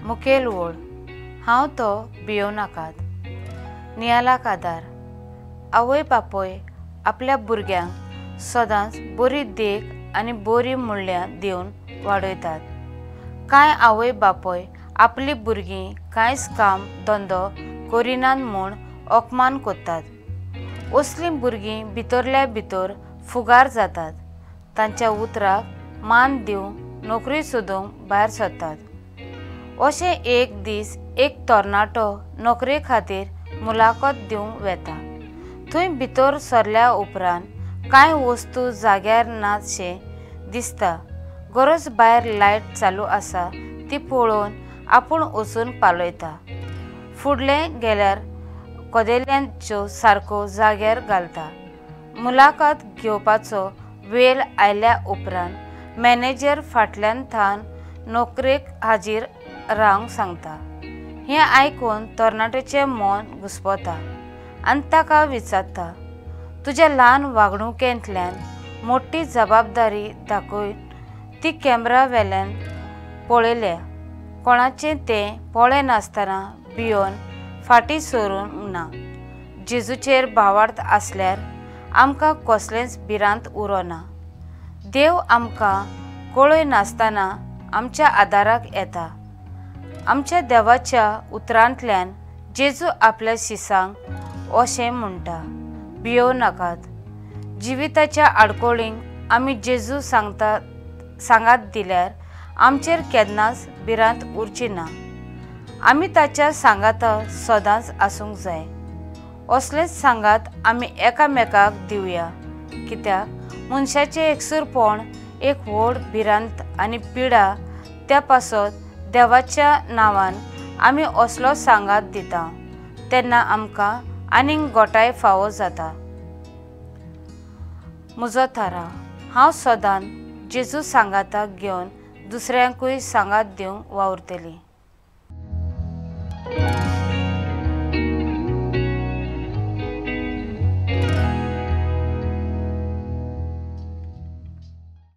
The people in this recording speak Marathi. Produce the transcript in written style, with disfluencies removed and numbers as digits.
मुखेल ओळ हांव तो भियोव नाकात। नियालाक आदार आवय बापोय आपल्या भुरग्यांक सदांच बरी देख आनी बरी मूल्यां दिवन वाडयतात। कांय आवय बापोय आपली भुरगीं कांयच काम धंदो करिनात म्हूण अपमान करतात। असलीं भुरगीं भितरल्या भितर फुगार जातात, तांच्या उतराक मान दिवंक नोकरी सोदूंक भायर सरतात। अशें एक दीस एक तरणाटो नोकरे खातीर मुलाखत दिवंक वेता। थंय भितर सरल्या उपरांत कांय वस्तू जाग्यार नातशें दिसता। गरज भायर लायट चालू आसा ती पळोवन आपूण वचून पालयता। फुडलें गेल्यार कदेल्यांच्यो सारको जाग्यार घालता। मुलाखत घेवपाचो वेळ आयल्या उपरांत मॅनेजर फाटल्यान थावन नोकरेक हाजीर रावंक सांगता। हें आयकून तरणाट्याचें मन घुस्पता आनी ताका विचारता, तुज्या ल्हान वागणुकेंतल्यान मोठी जबाबदारी दाखोवन ती कॅमेरा वेल्यान पळयल्या। कोणाचें तें पळय नासतना भियोन फाटीं सरूंक ना। जेजूचेर भावार्थ आसल्यार आमकां कसलेंच भिरांत उरना। देव आमकां कळय नासतना आमच्या आदाराक येता। आमच्या देवाच्या उतरांतल्यान जेजू आपल्या शिसांक अशें म्हणटा, भियोव नाकात। जिविताच्या आडकोळींक आमी जेजू सांगात दिल्यार आमचेर केन्नाच भिरांत उरची ना। आमी ताच्या सांगाता सदांच आसूंक जाय। असलेंच सांगात आमी एकामेकाक दिवया, कित्याक मनशाचें एकसुरपण एक व्हड भिरांत आनी पिडा। त्या पासत देवाच्या नांवान आमी असलो सांगात दिता तेन्ना आमकां आनीक गोटाय फावो जाता। म्हजो थाराव हांव सदांच जेजू सांगाताक घेवन दुसऱ्यांकूय सांगात दिवंक वावुरतलें।